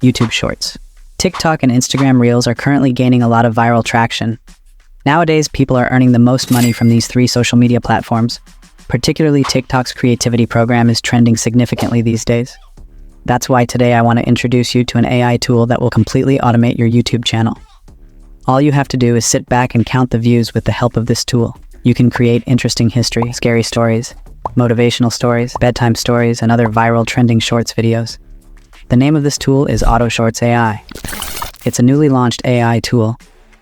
YouTube Shorts. TikTok and Instagram Reels are currently gaining a lot of viral traction. Nowadays, people are earning the most money from these three social media platforms. Particularly TikTok's creativity program is trending significantly these days. That's why today I want to introduce you to an AI tool that will completely automate your YouTube channel. All you have to do is sit back and count the views with the help of this tool. You can create interesting history, scary stories, motivational stories, bedtime stories, and other viral trending shorts videos. The name of this tool is Autoshorts AI. It's a newly launched AI tool.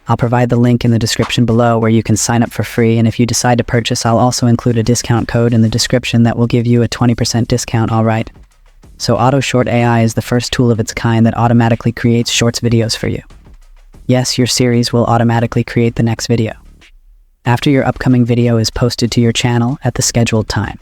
I'll provide the link in the description below where you can sign up for free, and if you decide to purchase, I'll also include a discount code in the description that will give you a 20% discount, alright? So Autoshort AI is the first tool of its kind that automatically creates shorts videos for you. Yes, your series will automatically create the next video after your upcoming video is posted to your channel at the scheduled time.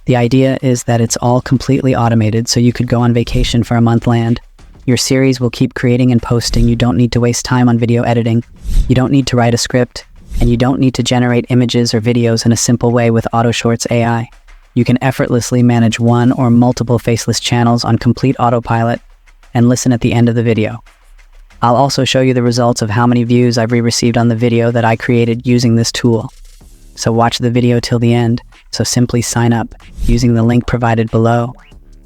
The idea is that it's all completely automated, so you could go on vacation for a month land. Your series will keep creating and posting. You don't need to waste time on video editing. You don't need to write a script, and you don't need to generate images or videos in a simple way with Autoshorts AI. You can effortlessly manage one or multiple Faceless channels on complete autopilot and listen at the end of the video. I'll also show you the results of how many views I've received on the video that I created using this tool. So watch the video till the end. So simply sign up using the link provided below.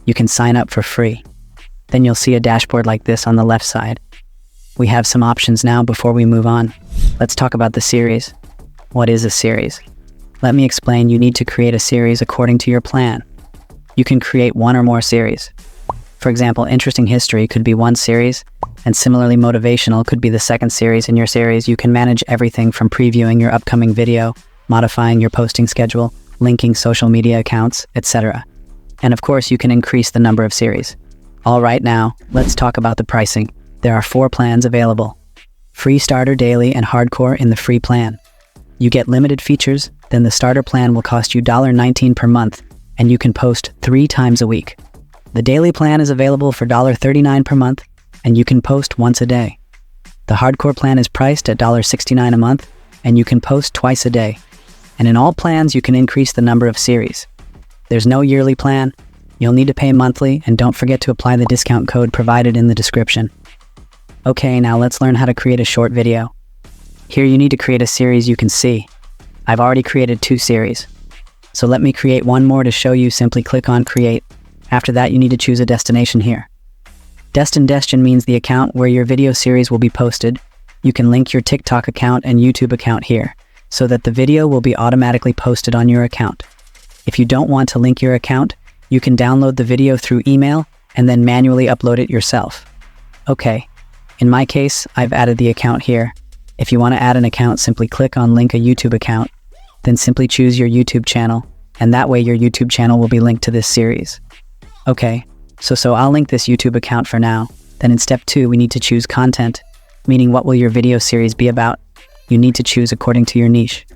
You can sign up for free. Then you'll see a dashboard like this on the left side. We have some options now before we move on. Let's talk about the series. What is a series? Let me explain. You need to create a series according to your plan. You can create one or more series. For example, interesting history could be one series, and similarly motivational could be the second series in your series. You can manage everything from previewing your upcoming video, modifying your posting schedule, linking social media accounts, etc. And of course, you can increase the number of series. All right, now, let's talk about the pricing. There are 4 plans available. Free starter, daily, and hardcore in the free plan. You get limited features, then the starter plan will cost you $19 per month, and you can post 3 times a week. The daily plan is available for $39 per month, and you can post once a day. The hardcore plan is priced at $69 a month, and you can post twice a day. And in all plans, you can increase the number of series. There's no yearly plan. You'll need to pay monthly, and don't forget to apply the discount code provided in the description. Okay, now let's learn how to create a short video. Here you need to create a series you can see. I've already created 2 series. So let me create one more to show you. Simply click on Create. After that, you need to choose a destination here. Destination means the account where your video series will be posted. You can link your TikTok account and YouTube account here, so that the video will be automatically posted on your account. If you don't want to link your account, you can download the video through email and then manually upload it yourself. Okay, in my case, I've added the account here. If you want to add an account, simply click on Link a YouTube account, then simply choose your YouTube channel, and that way your YouTube channel will be linked to this series. Okay, so I'll link this YouTube account for now. Then in step 2, we need to choose content, meaning what will your video series be about. You need to choose according to your niche.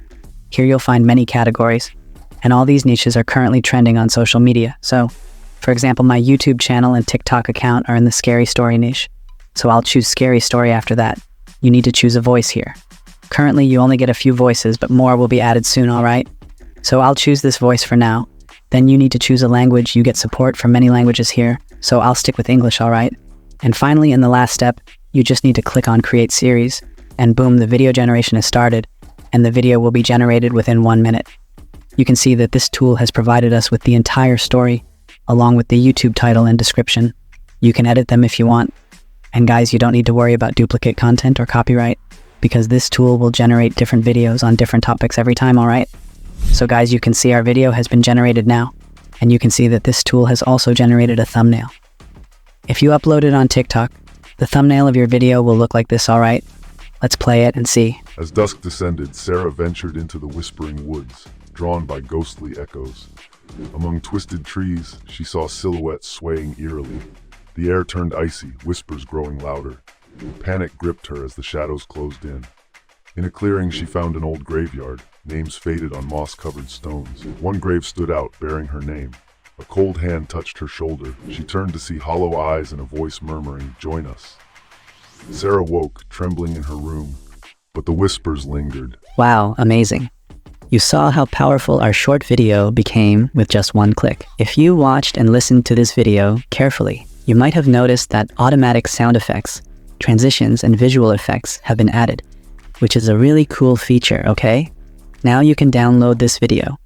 Here you'll find many categories, and all these niches are currently trending on social media. So, for example, my YouTube channel and TikTok account are in the scary story niche, so I'll choose scary story after that. You need to choose a voice here. Currently, you only get a few voices, but more will be added soon, alright? So I'll choose this voice for now. Then you need to choose a language. You get support for many languages here, so I'll stick with English, alright? And finally, in the last step, you just need to click on Create Series, and boom, the video generation has started, and the video will be generated within 1 minute. You can see that this tool has provided us with the entire story, along with the YouTube title and description. You can edit them if you want. And guys, you don't need to worry about duplicate content or copyright, because this tool will generate different videos on different topics every time, alright? So guys, you can see our video has been generated now, and you can see that this tool has also generated a thumbnail. If you upload it on TikTok, the thumbnail of your video will look like this, alright? Let's play it and see. As dusk descended, Sarah ventured into the whispering woods, drawn by ghostly echoes. Among twisted trees, she saw silhouettes swaying eerily. The air turned icy, whispers growing louder. Panic gripped her as the shadows closed in. In a clearing, she found an old graveyard, names faded on moss-covered stones. One grave stood out, bearing her name. A cold hand touched her shoulder. She turned to see hollow eyes and a voice murmuring, "Join us." Sarah woke, trembling in her room, but the whispers lingered. Wow, amazing. You saw how powerful our short video became with just one click. If you watched and listened to this video carefully, You might have noticed that automatic sound effects, transitions, and visual effects have been added, which is a really cool feature, okay? Now you can download this video,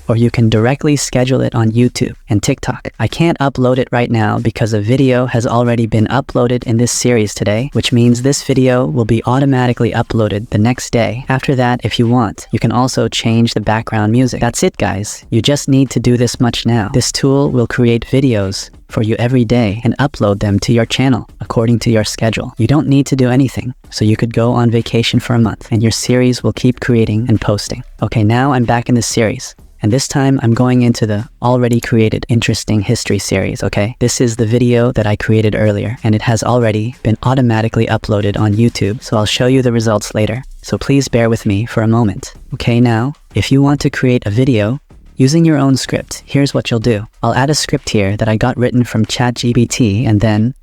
or you can directly schedule it on YouTube and TikTok. I can't upload it right now because a video has already been uploaded in this series today, which means this video will be automatically uploaded the next day. After that, if you want, you can also change the background music. That's it, guys. You just need to do this much now. This tool will create videos for you every day and upload them to your channel according to your schedule. You don't need to do anything, so you could go on vacation for a month and your series will keep creating and posting. Okay, now I'm back in the series. And this time I'm going into the already created interesting history series, okay? This is the video that I created earlier and it has already been automatically uploaded on YouTube, so I'll show you the results later. So please bear with me for a moment. Okay, now, if you want to create a video using your own script, here's what you'll do. I'll add a script here that I got written from ChatGPT, and then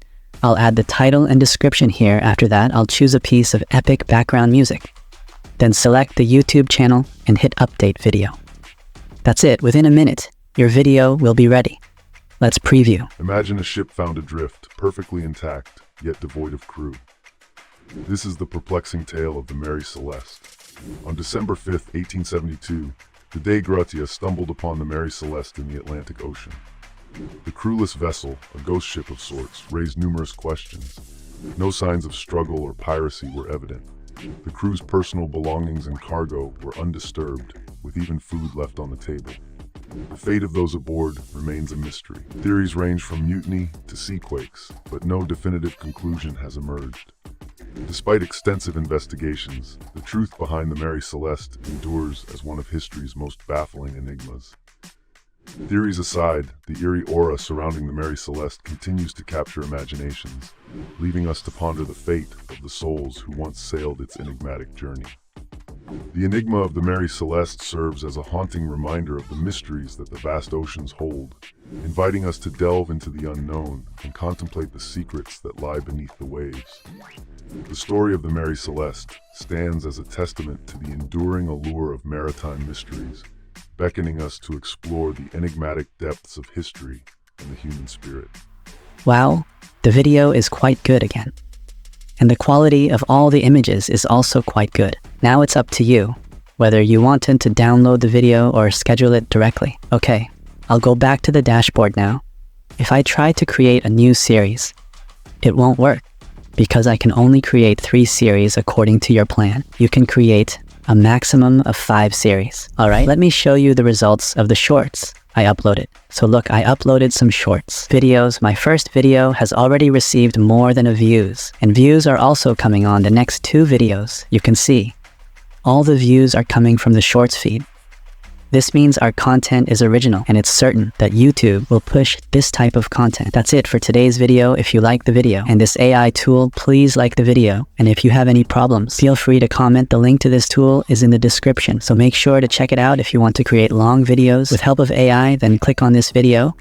I'll add the title and description here. After that, I'll choose a piece of epic background music. Then select the YouTube channel and hit update video. That's it. Within a minute, your video will be ready. Let's preview. Imagine a ship found adrift, perfectly intact, yet devoid of crew. This is the perplexing tale of the Mary Celeste. On December 5th, 1872, the De Grutier stumbled upon the Mary Celeste in the Atlantic Ocean. The crewless vessel, a ghost ship of sorts, raised numerous questions. No signs of struggle or piracy were evident. The crew's personal belongings and cargo were undisturbed, with even food left on the table. The fate of those aboard remains a mystery. Theories range from mutiny to seaquakes, but no definitive conclusion has emerged. Despite extensive investigations, the truth behind the Mary Celeste endures as one of history's most baffling enigmas. Theories aside, the eerie aura surrounding the Mary Celeste continues to capture imaginations, leaving us to ponder the fate of the souls who once sailed its enigmatic journey. The enigma of the Mary Celeste serves as a haunting reminder of the mysteries that the vast oceans hold, inviting us to delve into the unknown and contemplate the secrets that lie beneath the waves. The story of the Mary Celeste stands as a testament to the enduring allure of maritime mysteries, beckoning us to explore the enigmatic depths of history and the human spirit. Wow, the video is quite good again. And the quality of all the images is also quite good. Now it's up to you, whether you wanted to download the video or schedule it directly. Okay, I'll go back to the dashboard now. If I try to create a new series, it won't work because I can only create 3 series according to your plan. You can create a maximum of 5 series. All right, let me show you the results of the shorts I uploaded. So look, I uploaded some shorts videos. My first video has already received more than a views, and views are also coming on the next 2 videos. You can see all the views are coming from the shorts feed. This means our content is original, and it's certain that YouTube will push this type of content. That's it for today's video. If you like the video and this AI tool, please like the video. And if you have any problems, feel free to comment. The link to this tool is in the description. So make sure to check it out. If you want to create long videos with help of AI, then click on this video.